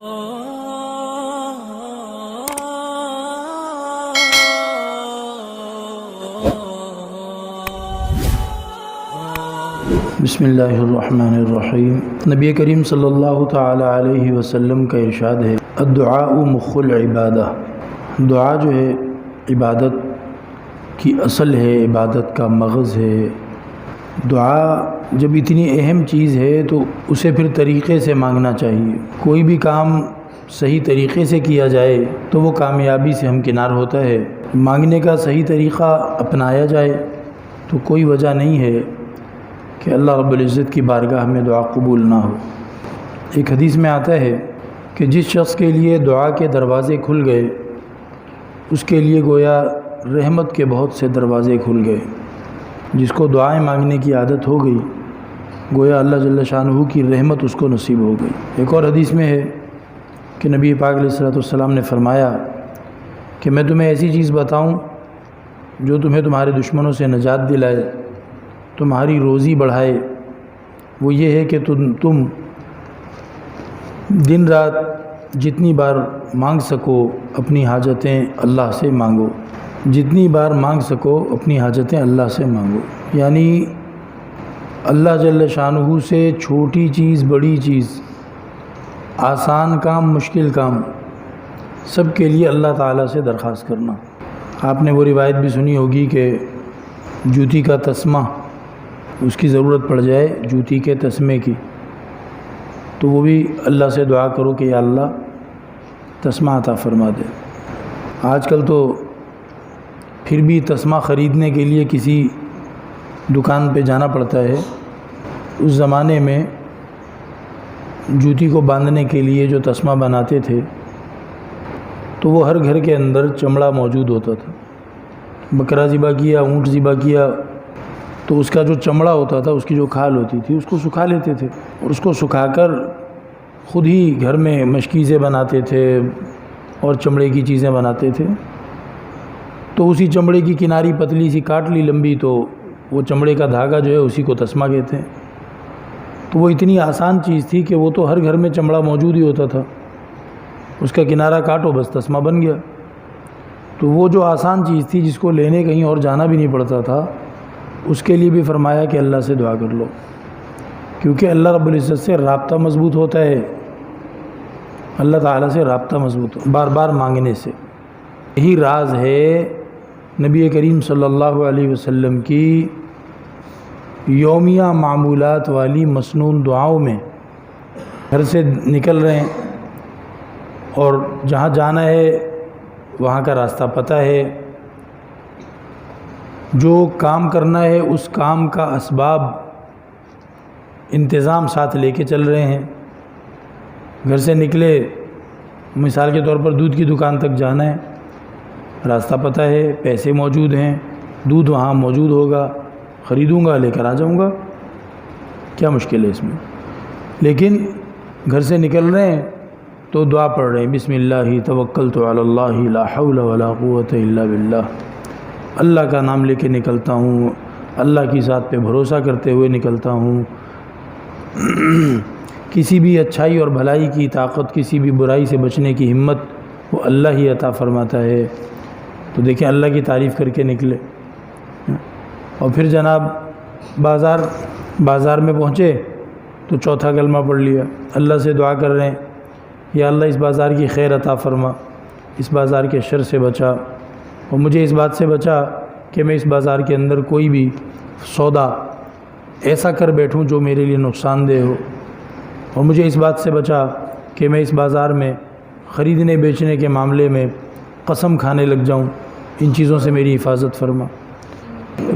بسم اللہ الرحمن الرحیم۔ نبی کریم صلی اللہ تعالی علیہ وسلم کا ارشاد ہے، الدعاء مخ العبادہ، دعا جو ہے عبادت کی اصل ہے، عبادت کا مغز ہے۔ دعا جب اتنی اہم چیز ہے تو اسے پھر طریقے سے مانگنا چاہیے۔ کوئی بھی کام صحیح طریقے سے کیا جائے تو وہ کامیابی سے ہمکنار ہوتا ہے۔ مانگنے کا صحیح طریقہ اپنایا جائے تو کوئی وجہ نہیں ہے کہ اللہ رب العزت کی بارگاہ میں دعا قبول نہ ہو۔ ایک حدیث میں آتا ہے کہ جس شخص کے لیے دعا کے دروازے کھل گئے اس کے لیے گویا رحمت کے بہت سے دروازے کھل گئے۔ جس کو دعائیں مانگنے کی عادت ہو گئی گویا اللہ جل شانہ کی رحمت اس کو نصیب ہو گئی۔ ایک اور حدیث میں ہے کہ نبی پاک علیہ الصلوۃ والسلام نے فرمایا کہ میں تمہیں ایسی چیز بتاؤں جو تمہیں تمہارے دشمنوں سے نجات دلائے، تمہاری روزی بڑھائے۔ وہ یہ ہے کہ تم دن رات جتنی بار مانگ سکو اپنی حاجتیں اللہ سے مانگو، جتنی بار مانگ سکو اپنی حاجتیں اللہ سے مانگو۔ یعنی اللہ جل شانہ سے چھوٹی چیز بڑی چیز، آسان کام مشکل کام، سب کے لیے اللہ تعالیٰ سے درخواست کرنا۔ آپ نے وہ روایت بھی سنی ہوگی کہ جوتی کا تسمہ اس کی ضرورت پڑ جائے، جوتی کے تسمے کی، تو وہ بھی اللہ سے دعا کرو کہ یا اللہ تسمہ عطا فرما دے۔ آج کل تو پھر بھی تسمہ خریدنے کے لیے کسی دکان پہ جانا پڑتا ہے۔ اس زمانے میں جوتی کو باندھنے کے لیے جو تسمہ بناتے تھے تو وہ ہر گھر کے اندر چمڑا موجود ہوتا تھا۔ بکرا ذبح کیا، اونٹ ذبح کیا تو اس کا جو چمڑا ہوتا تھا، اس کی جو کھال ہوتی تھی، اس کو سکھا لیتے تھے اور اس کو سکھا کر خود ہی گھر میں مشکیزیں بناتے تھے اور چمڑے کی چیزیں بناتے تھے۔ تو اسی چمڑے کی کناری پتلی سی کاٹ لی لمبی تو وہ چمڑے کا دھاگا جو ہے اسی کو تسمہ کہتے ہیں۔ تو وہ اتنی آسان چیز تھی کہ وہ تو ہر گھر میں چمڑا موجود ہی ہوتا تھا، اس کا کنارہ کاٹو بس تسمہ بن گیا۔ تو وہ جو آسان چیز تھی جس کو لینے کہیں اور جانا بھی نہیں پڑتا تھا، اس کے لیے بھی فرمایا کہ اللہ سے دعا کر لو، کیونکہ اللہ رب العزت سے رابطہ مضبوط ہوتا ہے۔ اللہ تعالیٰ سے رابطہ مضبوط ہو بار بار مانگنے سے۔ یہی راز ہے نبی کریم صلی اللہ علیہ وسلم کی یومیہ معمولات والی مسنون دعاؤں میں۔ گھر سے نکل رہے ہیں اور جہاں جانا ہے وہاں کا راستہ پتہ ہے، جو کام کرنا ہے اس کام کا اسباب انتظام ساتھ لے کے چل رہے ہیں۔ گھر سے نکلے، مثال کے طور پر دودھ کی دکان تک جانا ہے، راستہ پتہ ہے، پیسے موجود ہیں، دودھ وہاں موجود ہوگا، خریدوں گا لے کر آ جاؤں گا، کیا مشکل ہے اس میں۔ لیکن گھر سے نکل رہے ہیں تو دعا پڑھ رہے ہیں، بسم اللہ توکلت علی اللہ لا حول ولا قوت الا باللہ، اللہ کا نام لے کے نکلتا ہوں، اللہ کی ذات پہ بھروسہ کرتے ہوئے نکلتا ہوں۔ کسی بھی اچھائی اور بھلائی کی طاقت، کسی بھی برائی سے بچنے کی ہمت وہ اللہ ہی عطا فرماتا ہے۔ تو دیکھیں اللہ کی تعریف کر کے نکلے، اور پھر جناب بازار میں پہنچے تو چوتھا کلمہ پڑھ لیا، اللہ سے دعا کر رہے ہیں یا اللہ اس بازار کی خیر عطا فرما، اس بازار کے شر سے بچا، اور مجھے اس بات سے بچا کہ میں اس بازار کے اندر کوئی بھی سودا ایسا کر بیٹھوں جو میرے لیے نقصان دہ ہو، اور مجھے اس بات سے بچا کہ میں اس بازار میں خریدنے بیچنے کے معاملے میں قسم کھانے لگ جاؤں، ان چیزوں سے میری حفاظت فرما۔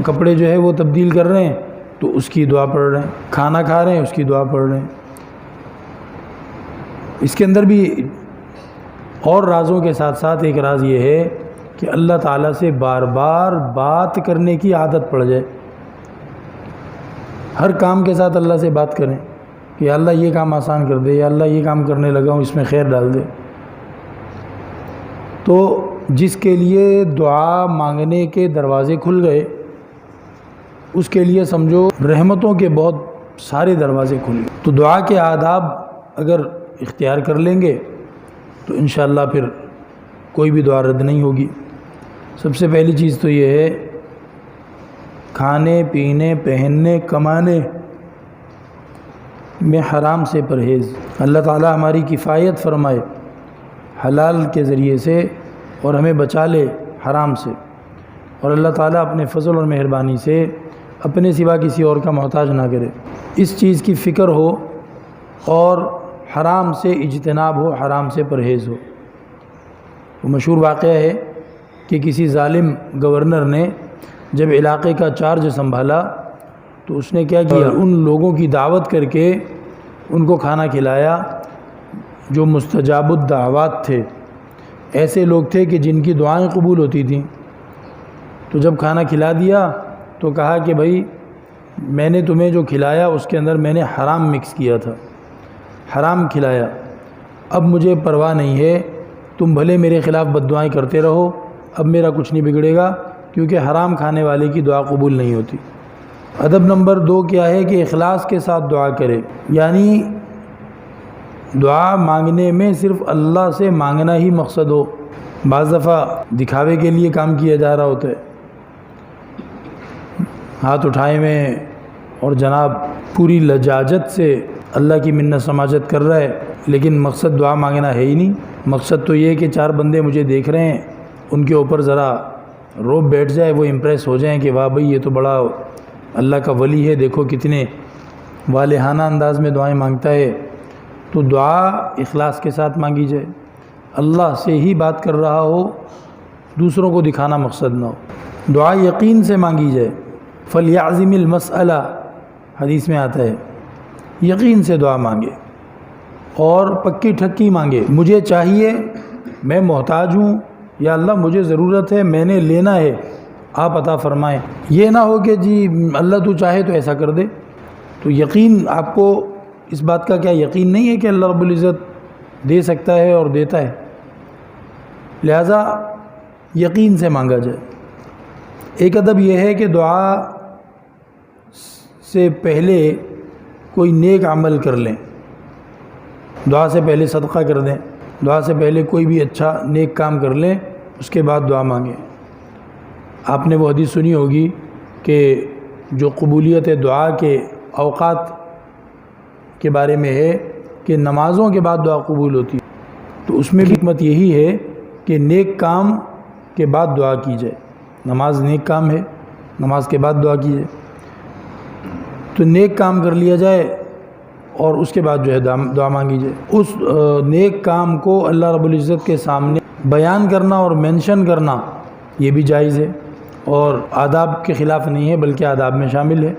کپڑے جو ہے وہ تبدیل کر رہے ہیں تو اس کی دعا پڑھ رہے ہیں، کھانا کھا رہے ہیں اس کی دعا پڑھ رہے ہیں۔ اس کے اندر بھی اور رازوں کے ساتھ ساتھ ایک راز یہ ہے کہ اللہ تعالیٰ سے بار بار بات کرنے کی عادت پڑ جائے۔ ہر کام کے ساتھ اللہ سے بات کریں کہ یا اللہ یہ کام آسان کر دے، یا اللہ یہ کام کرنے لگا ہوں اس میں خیر ڈال دے۔ تو جس کے لیے دعا مانگنے کے دروازے کھل گئے اس کے لیے سمجھو رحمتوں کے بہت سارے دروازے کھل گئے۔ تو دعا کے آداب اگر اختیار کر لیں گے تو انشاءاللہ پھر کوئی بھی دعا رد نہیں ہوگی۔ سب سے پہلی چیز تو یہ ہے کھانے پینے پہننے کمانے میں حرام سے پرہیز۔ اللہ تعالیٰ ہماری کفایت فرمائے حلال کے ذریعے سے اور ہمیں بچا لے حرام سے، اور اللہ تعالیٰ اپنے فضل اور مہربانی سے اپنے سوا کسی اور کا محتاج نہ کرے۔ اس چیز کی فکر ہو اور حرام سے اجتناب ہو، حرام سے پرہیز ہو۔ وہ مشہور واقعہ ہے کہ کسی ظالم گورنر نے جب علاقے کا چارج سنبھالا تو اس نے کیا کیا، ان لوگوں کی دعوت کر کے ان کو کھانا کھلایا جو مستجاب الدعوات تھے، ایسے لوگ تھے کہ جن کی دعائیں قبول ہوتی تھیں۔ تو جب کھانا کھلا دیا تو کہا کہ بھائی میں نے تمہیں جو کھلایا اس کے اندر میں نے حرام مکس کیا تھا، حرام کھلایا، اب مجھے پرواہ نہیں ہے، تم بھلے میرے خلاف بد دعائیں کرتے رہو، اب میرا کچھ نہیں بگڑے گا، کیونکہ حرام کھانے والے کی دعا قبول نہیں ہوتی۔ ادب نمبر 2 کیا ہے کہ اخلاص کے ساتھ دعا کرے، یعنی دعا مانگنے میں صرف اللہ سے مانگنا ہی مقصد ہو۔ بعض دفعہ دکھاوے کے لیے کام کیا جا رہا ہوتا ہے، ہاتھ اٹھائے میں اور جناب پوری لجاجت سے اللہ کی منت سماجت کر رہا ہے، لیکن مقصد دعا مانگنا ہے ہی نہیں۔ مقصد تو یہ کہ 4 بندے مجھے دیکھ رہے ہیں، ان کے اوپر ذرا روب بیٹھ جائے، وہ امپریس ہو جائیں کہ واہ بھئی یہ تو بڑا اللہ کا ولی ہے، دیکھو کتنے والہانہ انداز میں دعائیں مانگتا ہے۔ تو دعا اخلاص کے ساتھ مانگی جائے، اللہ سے ہی بات کر رہا ہو، دوسروں کو دکھانا مقصد نہ ہو۔ دعا یقین سے مانگی جائے، فَلْيَعْزِمِ الْمَسْأَلَةَ حدیث میں آتا ہے، یقین سے دعا مانگے اور پکی ٹھکی مانگے۔ مجھے چاہیے، میں محتاج ہوں، یا اللہ مجھے ضرورت ہے، میں نے لینا ہے، آپ عطا فرمائیں۔ یہ نہ ہو کہ جی اللہ تو چاہے تو ایسا کر دے۔ تو یقین، آپ کو اس بات کا کیا یقین نہیں ہے کہ اللہ رب العزت دے سکتا ہے اور دیتا ہے؟ لہذا یقین سے مانگا جائے۔ ایک ادب یہ ہے کہ دعا سے پہلے کوئی نیک عمل کر لیں، دعا سے پہلے صدقہ کر دیں، دعا سے پہلے کوئی بھی اچھا نیک کام کر لیں، اس کے بعد دعا مانگیں۔ آپ نے وہ حدیث سنی ہوگی کہ جو قبولیت دعا کے اوقات کے بارے میں ہے کہ نمازوں کے بعد دعا قبول ہوتی ہے، تو اس میں بھی حکمت یہی ہے کہ نیک کام کے بعد دعا کی جائے۔ نماز نیک کام ہے، نماز کے بعد دعا کی جائے، تو نیک کام کر لیا جائے اور اس کے بعد جو ہے دعا مانگی جائے۔ اس نیک کام کو اللہ رب العزت کے سامنے بیان کرنا اور مینشن کرنا یہ بھی جائز ہے، اور آداب کے خلاف نہیں ہے، بلکہ آداب میں شامل ہے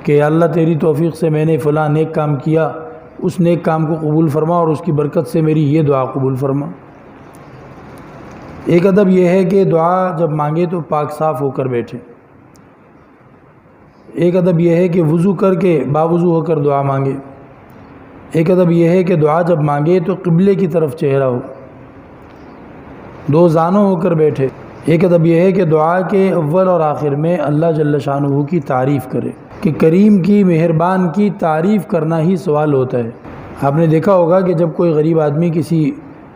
کہ اللہ تیری توفیق سے میں نے فلاں نیک کام کیا، اس نیک کام کو قبول فرما اور اس کی برکت سے میری یہ دعا قبول فرما۔ ایک ادب یہ ہے کہ دعا جب مانگے تو پاک صاف ہو کر بیٹھے۔ ایک ادب یہ ہے کہ وضو کر کے باوضو ہو کر دعا مانگے۔ ایک ادب یہ ہے کہ دعا جب مانگے تو قبلے کی طرف چہرہ ہو، 2 زانوں ہو کر بیٹھے۔ ایک ادب یہ ہے کہ دعا کے اول اور آخر میں اللہ جل شانہ کی تعریف کرے، کہ کریم کی مہربان کی تعریف کرنا ہی سوال ہوتا ہے۔ آپ نے دیکھا ہوگا کہ جب کوئی غریب آدمی کسی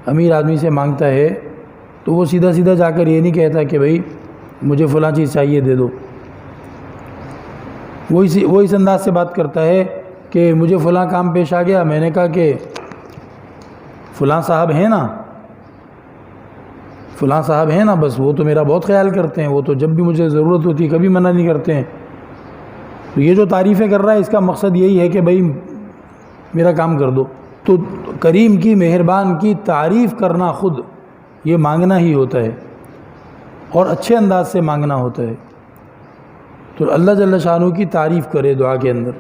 امیر آدمی سے مانگتا ہے تو وہ سیدھا سیدھا جا کر یہ نہیں کہتا کہ بھائی مجھے فلاں چیز چاہیے دے دو، وہ اس انداز سے بات کرتا ہے کہ مجھے فلاں کام پیش آ گیا، میں نے کہا کہ فلاں صاحب ہیں نا، فلاں صاحب ہیں نا، بس وہ تو میرا بہت خیال کرتے ہیں، وہ تو جب بھی مجھے ضرورت ہوتی ہے کبھی منع نہیں کرتے ہیں۔ تو یہ جو تعریفیں کر رہا ہے اس کا مقصد یہی ہے کہ بھائی میرا کام کر دو۔ تو کریم کی مہربان کی تعریف کرنا خود یہ مانگنا ہی ہوتا ہے، اور اچھے انداز سے مانگنا ہوتا ہے۔ تو اللہ جل شانہ کی تعریف کرے دعا کے اندر،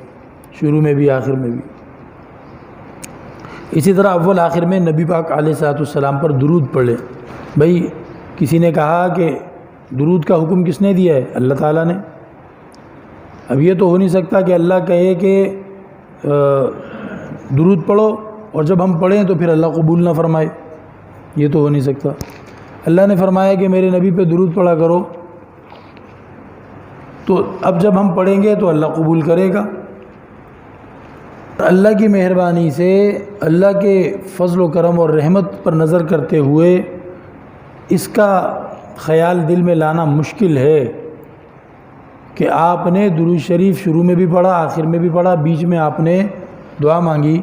شروع میں بھی آخر میں بھی۔ اسی طرح اول آخر میں نبی پاک علیہ الصلوۃ والسلام پر درود پڑھے۔ بھائی کسی نے کہا کہ درود کا حکم کس نے دیا ہے؟ اللہ تعالیٰ نے۔ اب یہ تو ہو نہیں سکتا کہ اللہ کہے کہ درود پڑھو اور جب ہم پڑھیں تو پھر اللہ قبول نہ فرمائے، یہ تو ہو نہیں سکتا۔ اللہ نے فرمایا کہ میرے نبی پہ درود پڑھا کرو، تو اب جب ہم پڑھیں گے تو اللہ قبول کرے گا۔ اللہ کی مہربانی سے اللہ کے فضل و کرم اور رحمت پر نظر کرتے ہوئے اس کا خیال دل میں لانا مشکل ہے کہ آپ نے درود شریف شروع میں بھی پڑھا، آخر میں بھی پڑھا، بیچ میں آپ نے دعا مانگی،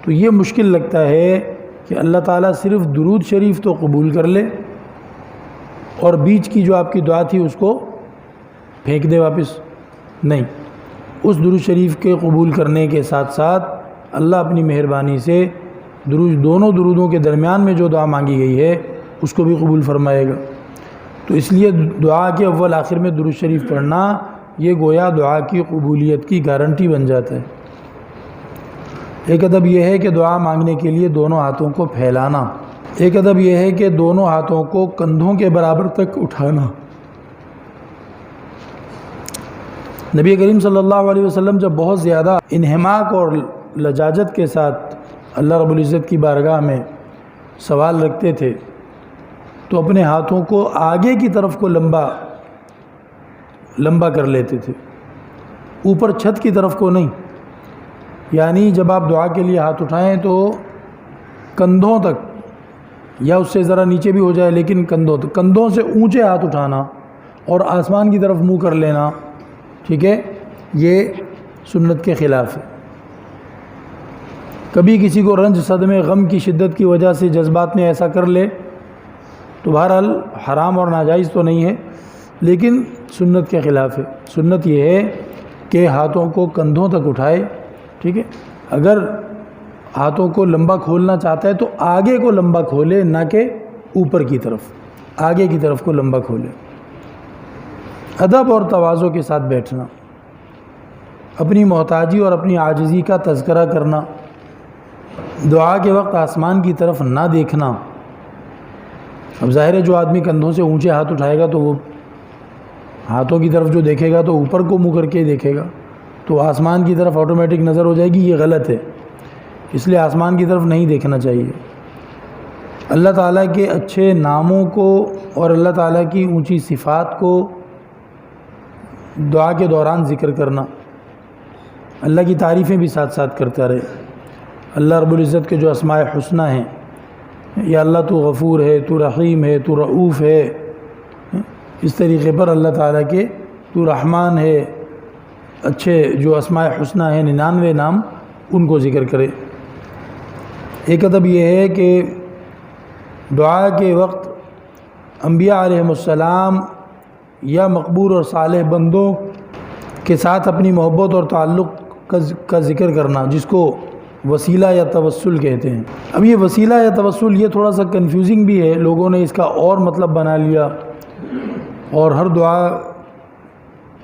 تو یہ مشکل لگتا ہے کہ اللہ تعالیٰ صرف درود شریف تو قبول کر لے اور بیچ کی جو آپ کی دعا تھی اس کو پھینک دے واپس۔ نہیں، اس درود شریف کے قبول کرنے کے ساتھ ساتھ اللہ اپنی مہربانی سے دونوں درودوں کے درمیان میں جو دعا مانگی گئی ہے اس کو بھی قبول فرمائے گا۔ تو اس لیے دعا کے اول آخر میں درود شریف پڑھنا یہ گویا دعا کی قبولیت کی گارنٹی بن جاتا ہے۔ ایک ادب یہ ہے کہ دعا مانگنے کے لیے دونوں ہاتھوں کو پھیلانا، ایک ادب یہ ہے کہ دونوں ہاتھوں کو کندھوں کے برابر تک اٹھانا۔ نبی کریم صلی اللہ علیہ وسلم جب بہت زیادہ انہماک اور لجاجت کے ساتھ اللہ رب العزت کی بارگاہ میں سوال رکھتے تھے تو اپنے ہاتھوں کو آگے کی طرف کو لمبا کر لیتے تھے، اوپر چھت کی طرف کو نہیں۔ یعنی جب آپ دعا کے لیے ہاتھ اٹھائیں تو کندھوں تک یا اس سے ذرا نیچے بھی ہو جائے لیکن کندھوں سے اونچے ہاتھ اٹھانا اور آسمان کی طرف منہ کر لینا، ٹھیک ہے، یہ سنت کے خلاف ہے۔ کبھی کسی کو رنج، صدمے، غم کی شدت کی وجہ سے جذبات میں ایسا کر لے تو بہرحال حرام اور ناجائز تو نہیں ہے لیکن سنت کے خلاف ہے۔ سنت یہ ہے کہ ہاتھوں کو کندھوں تک اٹھائے، ٹھیک ہے۔ اگر ہاتھوں کو لمبا کھولنا چاہتا ہے تو آگے کو لمبا کھولے، نہ کہ اوپر کی طرف، آگے کی طرف کو لمبا کھولے۔ ادب اور تواضع کے ساتھ بیٹھنا، اپنی محتاجی اور اپنی عاجزی کا تذکرہ کرنا، دعا کے وقت آسمان کی طرف نہ دیکھنا۔ اب ظاہر ہے جو آدمی کندھوں سے اونچے ہاتھ اٹھائے گا تو وہ ہاتھوں کی طرف جو دیکھے گا تو اوپر کو منہ کر کے دیکھے گا، تو آسمان کی طرف آٹومیٹک نظر ہو جائے گی، یہ غلط ہے۔ اس لیے آسمان کی طرف نہیں دیکھنا چاہیے۔ اللہ تعالیٰ کے اچھے ناموں کو اور اللہ تعالیٰ کی اونچی صفات کو دعا کے دوران ذکر کرنا، اللہ کی تعریفیں بھی ساتھ ساتھ کرتا رہے۔ اللہ رب العزت کے جو اسماء حسنہ ہیں، یا اللہ تو غفور ہے، تو رحیم ہے، تو رؤوف ہے، اس طریقے پر اللہ تعالیٰ کے تو رحمان ہے، اچھے جو اسماء حسنہ ہیں 99 نام، ان کو ذکر کرے۔ ایک ادب یہ ہے کہ دعا کے وقت انبیاء علیہم السلام یا مقبول اور صالح بندوں کے ساتھ اپنی محبت اور تعلق کا ذکر کرنا، جس کو وسیلہ یا توسل کہتے ہیں۔ اب یہ وسیلہ یا توسل یہ تھوڑا سا کنفیوزنگ بھی ہے، لوگوں نے اس کا اور مطلب بنا لیا اور ہر دعا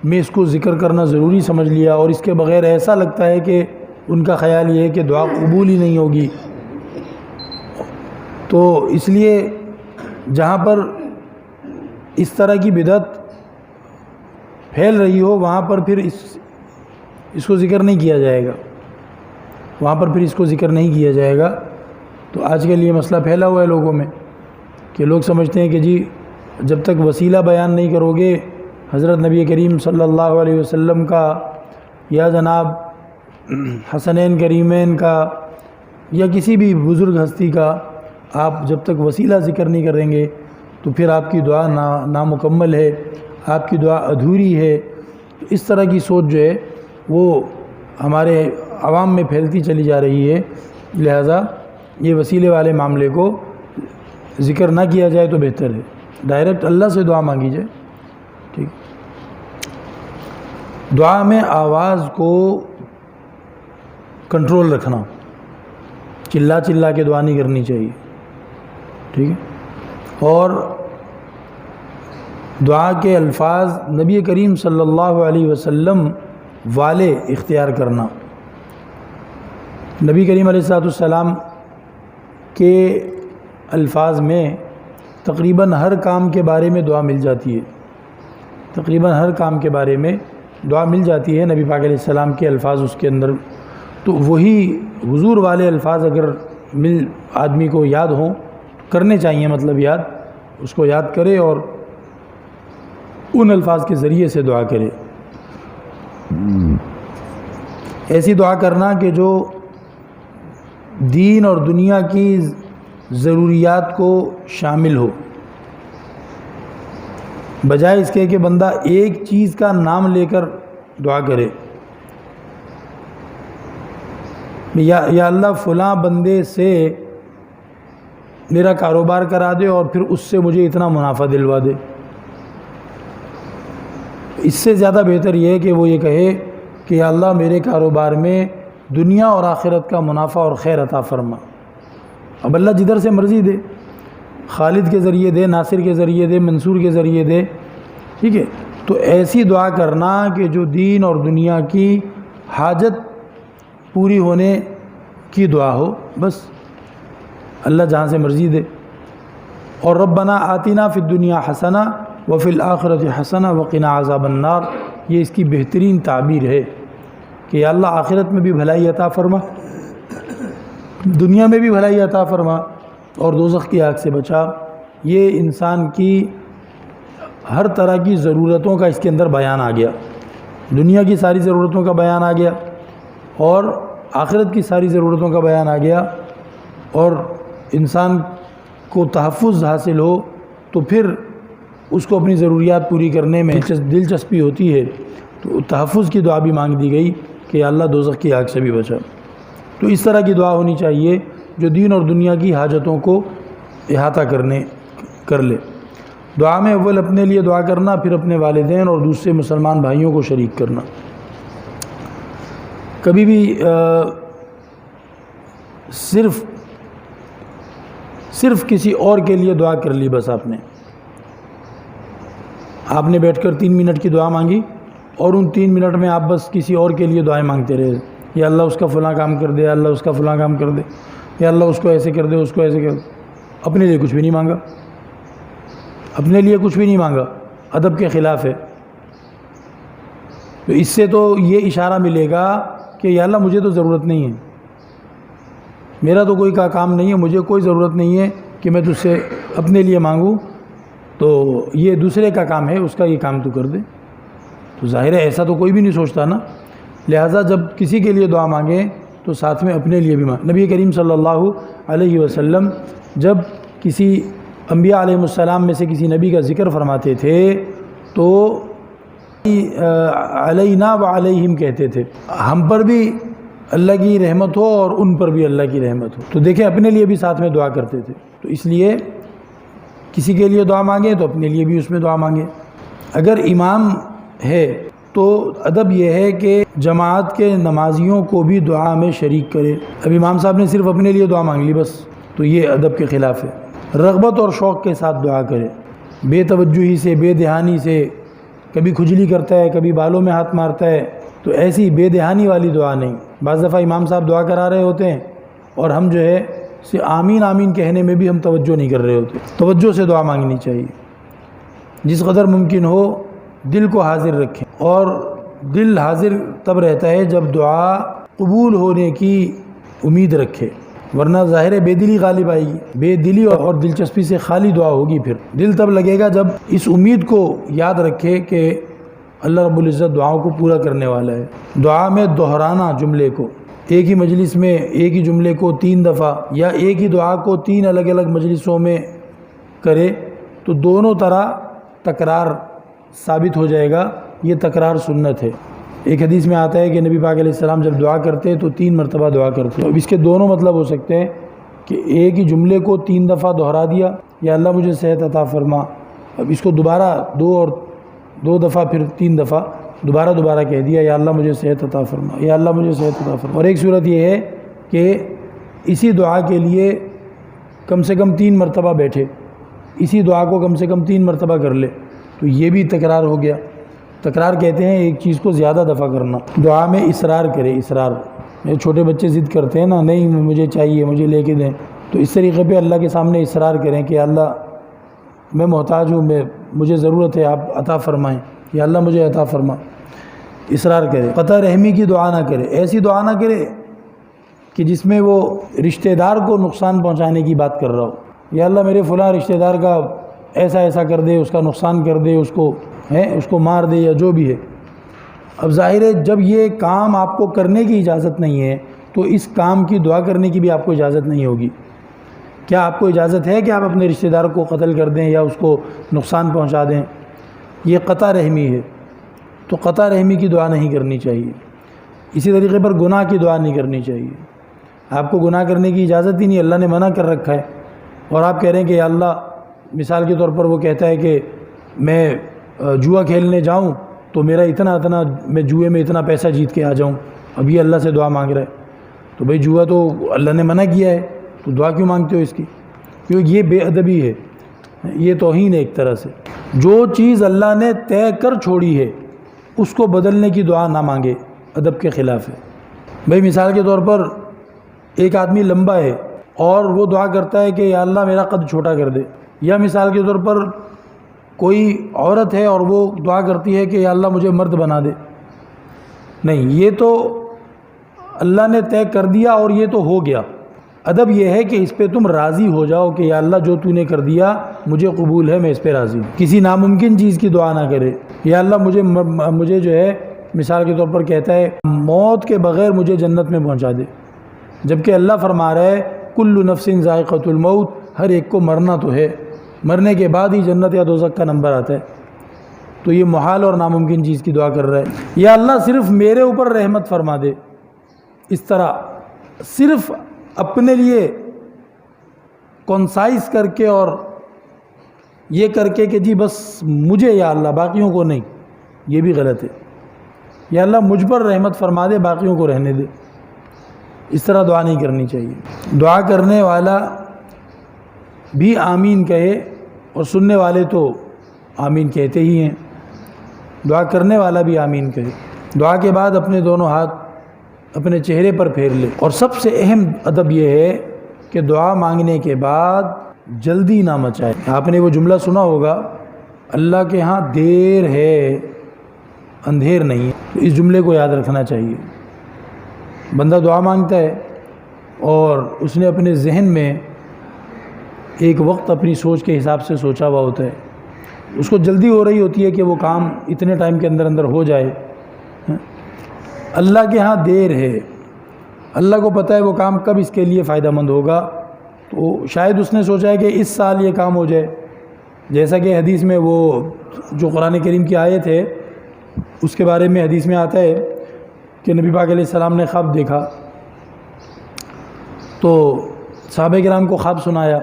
میں اس کو ذکر کرنا ضروری سمجھ لیا، اور اس کے بغیر ایسا لگتا ہے کہ ان کا خیال یہ ہے کہ دعا قبول ہی نہیں ہوگی۔ تو اس لیے جہاں پر اس طرح کی بدعت پھیل رہی ہو وہاں پر پھر اس کو ذکر نہیں کیا جائے گا، کیا جائے گا۔ تو آج کل یہ مسئلہ پھیلا ہوا ہے لوگوں میں کہ لوگ سمجھتے ہیں کہ جی جب تک وسیلہ بیان نہیں کرو گے حضرت نبی کریم صلی اللہ علیہ وسلم کا یا جناب حسنین کریمین کا یا کسی بھی بزرگ ہستی کا، آپ جب تک وسیلہ ذکر نہیں کریں گے تو پھر آپ کی دعا نامکمل ہے، آپ کی دعا ادھوری ہے۔ تو اس طرح کی سوچ جو ہے وہ ہمارے عوام میں پھیلتی چلی جا رہی ہے، لہذا یہ وسیلے والے معاملے کو ذکر نہ کیا جائے تو بہتر ہے، ڈائریکٹ اللہ سے دعا مانگی جائے، ٹھیک۔ دعا میں آواز کو کنٹرول رکھنا، چلا کے دعا نہیں کرنی چاہیے، ٹھیک ہے۔ اور دعا کے الفاظ نبی کریم صلی اللہ علیہ وسلم والے اختیار کرنا۔ نبی کریم علیہ السلام کے الفاظ میں تقریباً ہر کام کے بارے میں دعا مل جاتی ہے، نبی پاک علیہ السلام کے الفاظ اس کے اندر۔ تو وہی حضور والے الفاظ اگر آدمی کو یاد ہوں کرنے چاہیے، مطلب یاد اس کو یاد کرے اور ان الفاظ کے ذریعے سے دعا کرے۔ ایسی دعا کرنا کہ جو دین اور دنیا کی ضروریات کو شامل ہو، بجائے اس کے کہ بندہ ایک چیز کا نام لے کر دعا کرے، یا اللہ فلاں بندے سے میرا کاروبار کرا دے اور پھر اس سے مجھے اتنا منافع دلوا دے۔ اس سے زیادہ بہتر یہ ہے کہ وہ یہ کہے کہ یا اللہ میرے کاروبار میں دنیا اور آخرت کا منافع اور خیر عطا فرما۔ اب اللہ جدھر سے مرضی دے، خالد کے ذریعے دے، ناصر کے ذریعے دے، منصور کے ذریعے دے، ٹھیک ہے۔ تو ایسی دعا کرنا کہ جو دین اور دنیا کی حاجت پوری ہونے کی دعا ہو، بس اللہ جہاں سے مرضی دے۔ اور ربنا آتنا فی الدنیا حسنہ وفی الآخرۃ حسنہ وقنا عذاب النار، یہ اس کی بہترین تعبیر ہے کہ یا اللہ آخرت میں بھی بھلائی عطا فرما، دنیا میں بھی بھلائی عطا فرما، اور دوزخ کی آگ سے بچا۔ یہ انسان کی ہر طرح کی ضرورتوں کا اس کے اندر بیان آ گیا، دنیا کی ساری ضرورتوں کا بیان آ گیا اور آخرت کی ساری ضرورتوں کا بیان آ گیا، اور انسان کو تحفظ حاصل ہو تو پھر اس کو اپنی ضروریات پوری کرنے میں دلچسپی ہوتی ہے، تو تحفظ کی دعا بھی مانگ دی گئی کہ یا اللہ دوزخ کی آگ سے بھی بچا۔ تو اس طرح کی دعا ہونی چاہیے جو دین اور دنیا کی حاجتوں کو احاطہ کر لے۔ دعا میں اول اپنے لیے دعا کرنا، پھر اپنے والدین اور دوسرے مسلمان بھائیوں کو شریک کرنا۔ کبھی بھی صرف کسی اور کے لیے دعا کر لی، بس آپ نے بیٹھ کر 3 منٹ کی دعا مانگی اور ان 3 منٹ میں آپ بس کسی اور کے لیے دعائیں مانگتے رہے، یا اللہ اس کا فلاں کام کر دے، یا اللہ اس کا فلاں کام کر دے، یا اللہ اس کو ایسے کر دے، اس کو ایسے کر دے۔ اپنے لیے کچھ بھی نہیں مانگا، اپنے لیے کچھ بھی نہیں مانگا، ادب کے خلاف ہے۔ تو اس سے تو یہ اشارہ ملے گا کہ یا اللہ مجھے تو ضرورت نہیں ہے، میرا تو کوئی کام نہیں ہے، مجھے کوئی ضرورت نہیں ہے کہ میں تجھ سے اپنے لیے مانگوں، تو یہ دوسرے کا کام ہے، اس کا یہ کام تو کر دے۔ تو ظاہر ہے ایسا تو کوئی بھی نہیں سوچتا نا، لہٰذا جب کسی کے لیے دعا مانگیں تو ساتھ میں اپنے لیے بھی مانگیں۔ نبی کریم صلی اللہ علیہ وسلم جب کسی انبیاء علیہ السلام میں سے کسی نبی کا ذکر فرماتے تھے تو علینا و علیہم کہتے تھے، ہم پر بھی اللہ کی رحمت ہو اور ان پر بھی اللہ کی رحمت ہو۔ تو دیکھیں اپنے لیے بھی ساتھ میں دعا کرتے تھے۔ تو اس لیے کسی کے لیے دعا مانگیں تو اپنے لیے بھی اس میں دعا مانگیں۔ اگر امام ہے تو ادب یہ ہے کہ جماعت کے نمازیوں کو بھی دعا میں شریک کرے۔ اب امام صاحب نے صرف اپنے لیے دعا مانگ لی بس، تو یہ ادب کے خلاف ہے۔ رغبت اور شوق کے ساتھ دعا کرے، بے توجہی سے، بے دھیانی سے، کبھی کھجلی کرتا ہے، کبھی بالوں میں ہاتھ مارتا ہے، تو ایسی بے دھیانی والی دعا نہیں۔ بعض دفعہ امام صاحب دعا کرا رہے ہوتے ہیں اور ہم جو ہے آمین آمین کہنے میں بھی ہم توجہ نہیں کر رہے ہوتے۔ توجہ سے دعا مانگنی چاہیے، جس قدر ممکن ہو دل کو حاضر رکھیں، اور دل حاضر تب رہتا ہے جب دعا قبول ہونے کی امید رکھے، ورنہ ظاہر بے دلی غالب آئے گی، بے دلی اور دلچسپی سے خالی دعا ہوگی۔ پھر دل تب لگے گا جب اس امید کو یاد رکھے کہ اللہ رب العزت دعاؤں کو پورا کرنے والا ہے۔ دعا میں دہرانا جملے کو، ایک ہی مجلس میں ایک ہی جملے کو 3 دفعہ یا ایک ہی دعا کو 3 الگ الگ مجلسوں میں کرے تو دونوں طرح تکرار ثابت ہو جائے گا، یہ تکرار سنت ہے۔ ایک حدیث میں آتا ہے کہ نبی پاک علیہ السلام جب دعا کرتے تو 3 مرتبہ دعا کرتے۔ اب اس کے دونوں مطلب ہو سکتے ہیں کہ ایک ہی جملے کو 3 دفعہ دہرا دیا، یا اللہ مجھے صحت عطا فرما، اب اس کو دوبارہ 2 دفعہ پھر 3 دفعہ دوبارہ کہہ دیا، یا اللہ مجھے صحت عطا فرما، یا اللہ مجھے صحت عطا فرما۔ اور ایک صورت یہ ہے کہ اسی دعا کے لیے کم سے کم 3 مرتبہ بیٹھے، اسی دعا کو کم سے کم 3 مرتبہ کر لے، تو یہ بھی تکرار ہو گیا۔ تکرار کہتے ہیں ایک چیز کو زیادہ دفعہ کرنا۔ دعا میں اصرار کرے، اصرار، چھوٹے بچے ضد کرتے ہیں نا، نہیں مجھے چاہیے، مجھے لے کے دیں، تو اس طریقے پہ اللہ کے سامنے اصرار کریں کہ اللہ میں محتاج ہوں، مجھے ضرورت ہے، آپ عطا فرمائیں، یا اللہ مجھے عطا فرما، اصرار کرے۔ قطع رحمی کی دعا نہ کرے، ایسی دعا نہ کرے کہ جس میں وہ رشتہ دار کو نقصان پہنچانے کی بات کر رہا ہو، یا اللہ میرے فلاں رشتہ دار کا ایسا کر دے، اس کا نقصان کر دے، اس کو مار دے، یا جو بھی ہے، اب ظاہر ہے جب یہ کام آپ کو کرنے کی اجازت نہیں ہے تو اس کام کی دعا کرنے کی بھی آپ کو اجازت نہیں ہوگی۔ کیا آپ کو اجازت ہے کہ آپ اپنے رشتہ دار کو قتل کر دیں یا اس کو نقصان پہنچا دیں؟ یہ قطع رحمی ہے، تو قطع رحمی کی دعا نہیں کرنی چاہیے۔ اسی طریقے پر گناہ کی دعا نہیں کرنی چاہیے۔ آپ کو گناہ کرنے کی اجازت ہی نہیں، اللہ نے منع کر رکھا ہے، اور آپ کہہ رہے ہیں کہ یا اللہ، مثال کے طور پر وہ کہتا ہے کہ میں جوا کھیلنے جاؤں تو میرا اتنا میں جوئے میں اتنا پیسہ جیت کے آ جاؤں، اب یہ اللہ سے دعا مانگ رہا ہے۔ تو بھئی جوا تو اللہ نے منع کیا ہے، تو دعا کیوں مانگتے ہو اس کی؟ کیونکہ یہ بے ادبی ہے، یہ توہین ہے ایک طرح سے۔ جو چیز اللہ نے طے کر چھوڑی ہے اس کو بدلنے کی دعا نہ مانگے، ادب کے خلاف ہے۔ بھئی مثال کے طور پر ایک آدمی لمبا ہے اور وہ دعا کرتا ہے کہ یا اللہ میرا قد چھوٹا کر دے، یا مثال کے طور پر کوئی عورت ہے اور وہ دعا کرتی ہے کہ یا اللہ مجھے مرد بنا دے۔ نہیں، یہ تو اللہ نے طے کر دیا اور یہ تو ہو گیا۔ ادب یہ ہے کہ اس پہ تم راضی ہو جاؤ کہ یا اللہ جو تو نے کر دیا مجھے قبول ہے، میں اس پہ راضی ہوں۔ کسی ناممکن چیز کی دعا نہ کرے، یا اللہ مجھے جو ہے مثال کے طور پر کہتا ہے موت کے بغیر مجھے جنت میں پہنچا دے، جبکہ اللہ فرما رہا ہے کل نفس ذائقۃ الموت، ہر ایک کو مرنا تو ہے، مرنے کے بعد ہی جنت یا دوزخ کا نمبر آتا ہے۔ تو یہ محال اور ناممکن چیز کی دعا کر رہا ہے۔ یا اللہ صرف میرے اوپر رحمت فرما دے، اس طرح صرف اپنے لیے کونسائز کر کے اور یہ کر کے کہ جی بس مجھے یا اللہ باقیوں کو نہیں، یہ بھی غلط ہے۔ یا اللہ مجھ پر رحمت فرما دے، باقیوں کو رہنے دے، اس طرح دعا نہیں کرنی چاہیے۔ دعا کرنے والا بھی آمین کہے اور سننے والے تو آمین کہتے ہی ہیں، دعا کرنے والا بھی آمین کہے۔ دعا کے بعد اپنے دونوں ہاتھ اپنے چہرے پر پھیر لے، اور سب سے اہم ادب یہ ہے کہ دعا مانگنے کے بعد جلدی نہ مچائے۔ آپ نے وہ جملہ سنا ہوگا، اللہ کے ہاں دیر ہے اندھیر نہیں، تو اس جملے کو یاد رکھنا چاہیے۔ بندہ دعا مانگتا ہے اور اس نے اپنے ذہن میں ایک وقت اپنی سوچ کے حساب سے سوچا ہوا ہوتا ہے، اس کو جلدی ہو رہی ہوتی ہے کہ وہ کام اتنے ٹائم کے اندر اندر ہو جائے۔ اللہ کے ہاں دیر ہے، اللہ کو پتہ ہے وہ کام کب اس کے لیے فائدہ مند ہوگا، تو شاید اس نے سوچا ہے کہ اس سال یہ کام ہو جائے، جیسا کہ حدیث میں وہ جو قرآن کریم کی آیت ہے اس کے بارے میں حدیث میں آتا ہے کہ نبی پاک علیہ السلام نے خواب دیکھا، تو صحابہ کرام کو خواب سنایا۔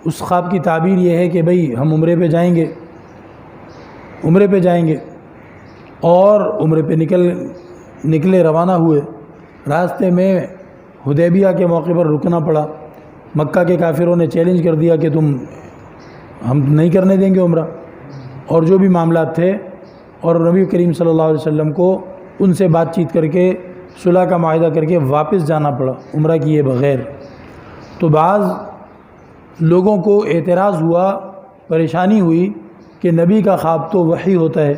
اس خواب کی تعبیر یہ ہے کہ بھئی ہم عمرے پہ جائیں گے اور عمرے پہ نکلے روانہ ہوئے۔ راستے میں حدیبیہ کے موقع پر رکنا پڑا، مکہ کے کافروں نے چیلنج کر دیا کہ ہم نہیں کرنے دیں گے عمرہ، اور جو بھی معاملات تھے، اور نبی کریم صلی اللہ علیہ وسلم کو ان سے بات چیت کر کے صلح کا معاہدہ کر کے واپس جانا پڑا عمرہ کیے بغیر۔ تو بعض لوگوں کو اعتراض ہوا، پریشانی ہوئی کہ نبی کا خواب تو وحی ہوتا ہے،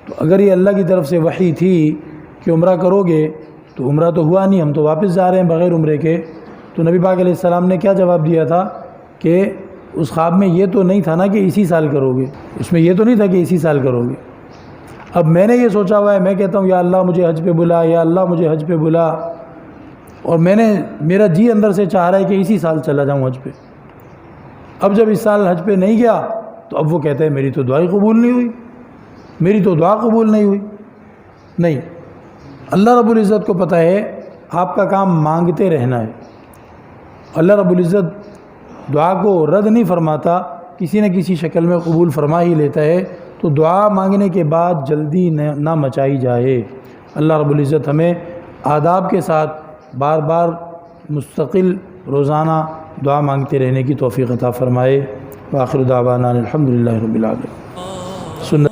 تو اگر یہ اللہ کی طرف سے وحی تھی کہ عمرہ کرو گے تو عمرہ تو ہوا نہیں، ہم تو واپس جا رہے ہیں بغیر عمرے کے۔ تو نبی پاک علیہ السلام نے کیا جواب دیا تھا کہ اس خواب میں یہ تو نہیں تھا نا کہ اسی سال کرو گے، اس میں یہ تو نہیں تھا کہ اسی سال کرو گے۔ اب میں نے یہ سوچا ہوا ہے، میں کہتا ہوں یا اللہ مجھے حج پہ بلا، یا اللہ مجھے حج پہ بلا، اور میرا جی اندر سے چاہ رہا ہے کہ اسی سال چلا جاؤں حج پہ۔ اب جب اس سال حج پہ نہیں گیا تو اب وہ کہتا ہے میری تو دعا قبول نہیں ہوئی، میری تو دعا قبول نہیں ہوئی۔ نہیں، اللہ رب العزت کو پتہ ہے آپ کا کام مانگتے رہنا ہے۔ اللہ رب العزت دعا کو رد نہیں فرماتا، کسی نہ کسی شکل میں قبول فرما ہی لیتا ہے۔ تو دعا مانگنے کے بعد جلدی نہ مچائی جائے۔ اللہ رب العزت ہمیں آداب کے ساتھ بار بار مستقل روزانہ دعا مانگتے رہنے کی توفیق عطا فرمائے۔ وآخر دعوانا الحمدللہ رب العالمین۔